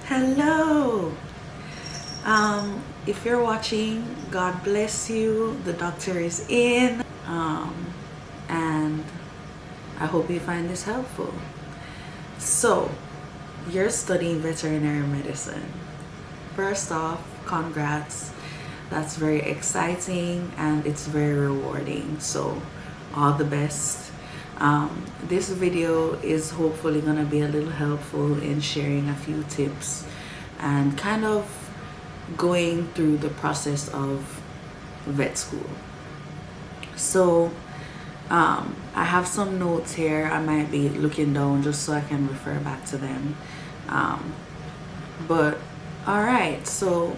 Hello. If you're watching, God bless you. The doctor is in. And I hope you find this helpful. So, you're studying veterinary medicine. First off, congrats. That's very exciting and it's very rewarding. So, all the best. This video is hopefully going to be a little helpful in sharing a few tips and kind of going through the process of vet school. So I have some notes here. I might be looking down just so I can refer back to them. But all right, so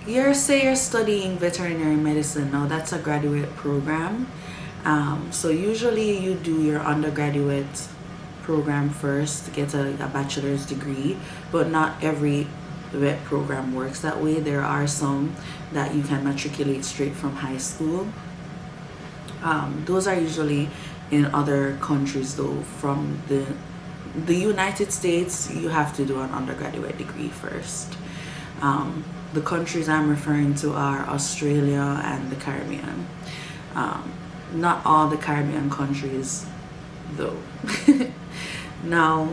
you're studying veterinary medicine. Now that's a graduate program. So usually you do your undergraduate program first to get a bachelor's degree, but not every vet program works that way. There are some that you can matriculate straight from high school. Those are usually in other countries though. From the United States, you have to do an undergraduate degree first. The countries I'm referring to are Australia and the Caribbean. Not all the Caribbean countries though. Now,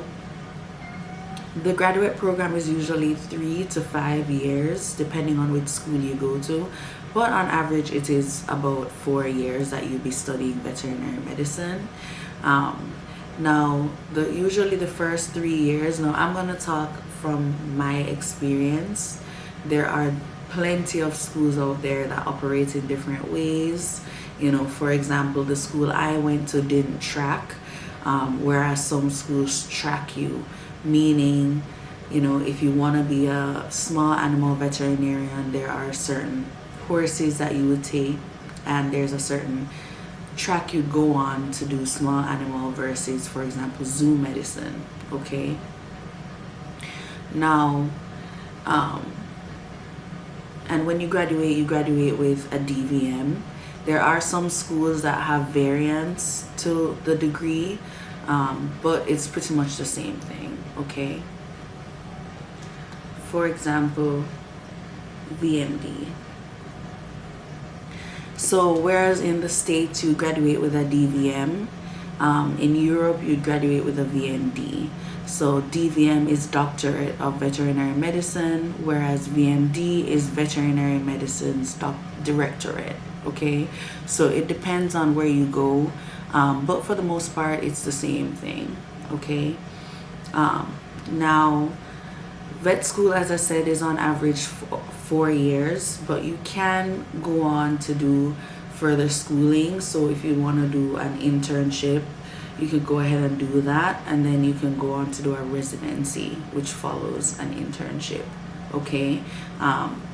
the graduate program is usually 3 to 5 years depending on which school you go to, but on average it is about 4 years that you'll be studying veterinary medicine. Now, usually the first 3 years, now I'm going to talk from my experience. There are plenty of schools out there that operate in different ways. You know, for example, the school I went to didn't track, whereas some schools track you, meaning, you know, if you want to be a small animal veterinarian, there are certain courses that you would take, and there's a certain track you go on to do small animal versus, for example, zoo medicine. Okay. Now, and when you graduate with a DVM. There are some schools that have variants to the degree, but it's pretty much the same thing, okay? For example, VMD. So whereas in the States you graduate with a DVM, in Europe you graduate with a VMD. So DVM is Doctorate of Veterinary Medicine, whereas VMD is Veterinary Medicine's Directorate. Okay, so it depends on where you go, but for the most part it's the same thing. Okay, now vet school, as I said, is on average 4 years, but you can go on to do further schooling. So if you want to do an internship, you could go ahead and do that, and then you can go on to do a residency, which follows an internship. Okay,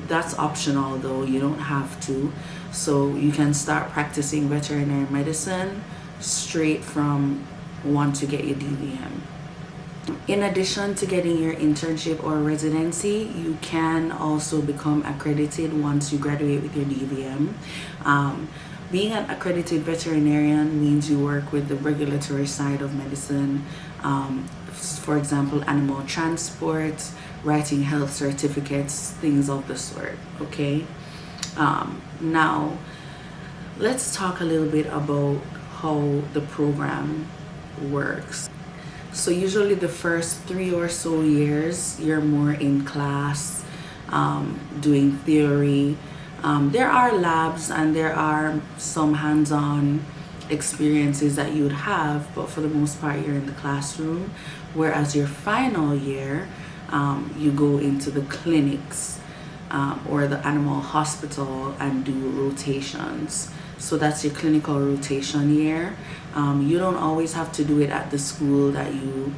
that's optional though, you don't have to. So you can start practicing veterinary medicine straight from once you get your DVM. In addition to getting your internship or residency, you can also become accredited once you graduate with your DVM. Being an accredited veterinarian means you work with the regulatory side of medicine. For example, animal transport, writing health certificates, things of the sort. Okay. Now, let's talk a little bit about how the program works. So usually the first 3 or so years, you're more in class, doing theory. There are labs and there are some hands-on experiences that you would have, but for the most part you're in the classroom. Whereas your final year, you go into the clinics or the animal hospital and do rotations. So that's your clinical rotation year. You don't always have to do it at the school that you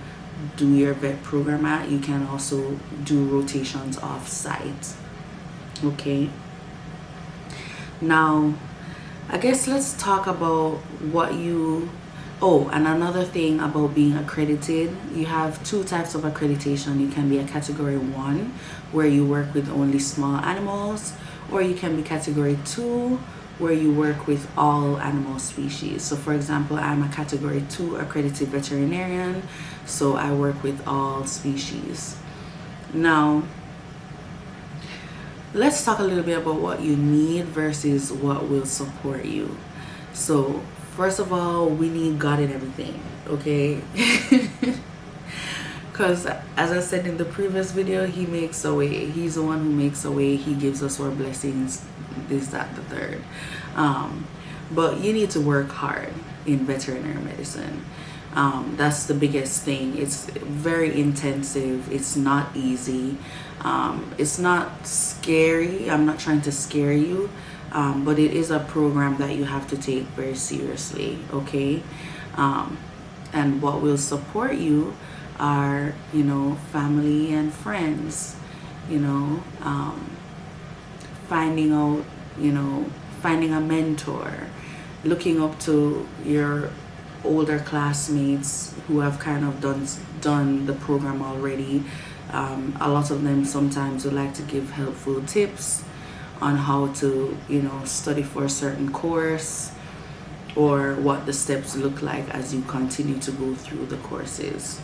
do your vet program at. You can also do rotations off site. Okay. Now, I guess let's talk about what you... Oh, and another thing about being accredited, you have 2 types of accreditation. You can be a category 1, where you work with only small animals, or you can be category 2, where you work with all animal species. So for example, I'm a category 2 accredited veterinarian, so I work with all species. Now, let's talk a little bit about what you need versus what will support you. So, first of all, we need God in everything, okay? Because, as I said in the previous video, He makes a way. He's the one who makes a way. He gives us our blessings, this, that, the third. But you need to work hard in veterinary medicine. That's the biggest thing. It's very intensive. It's not easy. It's not scary. I'm not trying to scare you, but it is a program that you have to take very seriously, okay? And what will support you are, family and friends, finding out, finding a mentor, looking up to your older classmates who have kind of done the program already. A lot of them sometimes would like to give helpful tips on how to, study for a certain course, or what the steps look like as you continue to go through the courses.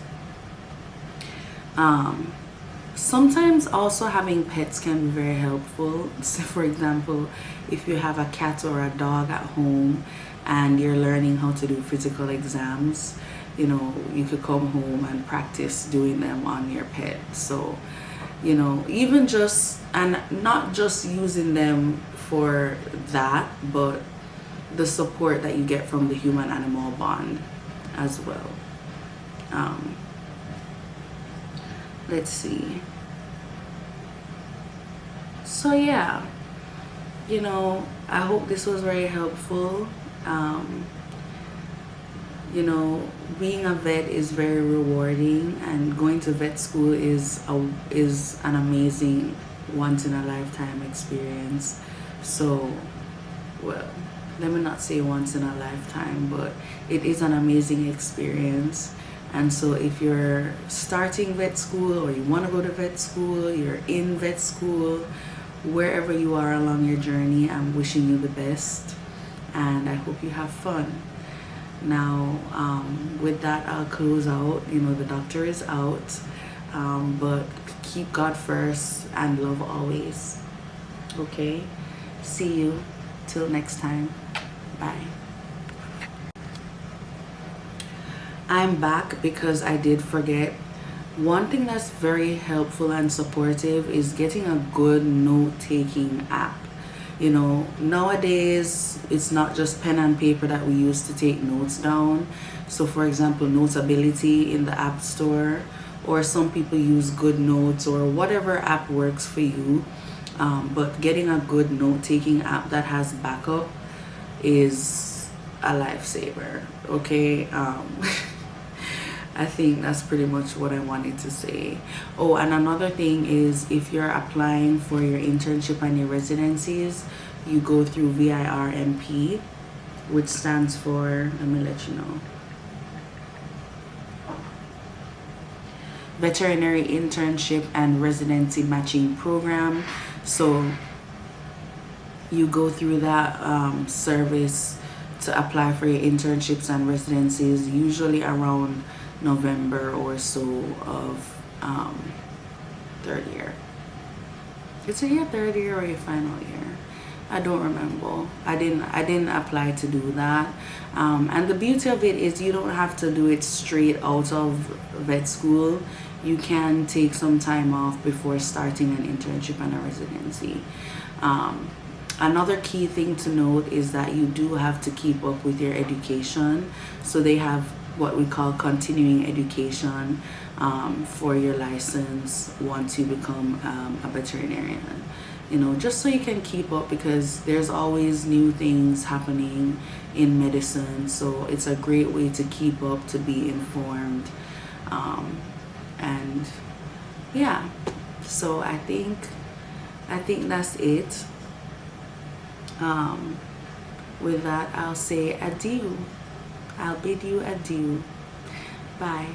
Sometimes also having pets can be very helpful. So for example, if you have a cat or a dog at home and you're learning how to do physical exams, you could come home and practice doing them on your pet. So, even just, and not just using them for that, but the support that you get from the human animal bond as well. Let's see. So yeah, I hope this was very helpful. Being a vet is very rewarding, and going to vet school is an amazing once in a lifetime experience. So, well, let me not say once in a lifetime, but it is an amazing experience. And so if you're starting vet school, or you want to go to vet school, you're in vet school, wherever you are along your journey, I'm wishing you the best, and I hope you have fun. Now, with that, I'll close out. The doctor is out, but keep God first and love always. Okay? See you till next time. Bye. I'm back because I did forget. One thing that's very helpful and supportive is getting a good note-taking app. Nowadays it's not just pen and paper that we use to take notes down. So for example, Notability in the App Store, or some people use Good Notes, or whatever app works for you. But getting a good note-taking app that has backup is a lifesaver, okay? I think that's pretty much what I wanted to say. Oh, and another thing is, if you're applying for your internship and your residencies, you go through VIRMP, which stands for, let me let you know, Veterinary Internship and Residency Matching Program. So you go through that service to apply for your internships and residencies, usually around November or so of third year. It's a your third year or your final year. I don't remember. I didn't apply to do that. And the beauty of it is you don't have to do it straight out of vet school. You can take some time off before starting an internship and a residency. Another key thing to note is that you do have to keep up with your education. So they have what we call continuing education for your license once you become a veterinarian. Just so you can keep up, because there's always new things happening in medicine. So it's a great way to keep up, to be informed. And yeah, so I think that's it. With that, I'll say adieu. I'll bid you adieu. Bye.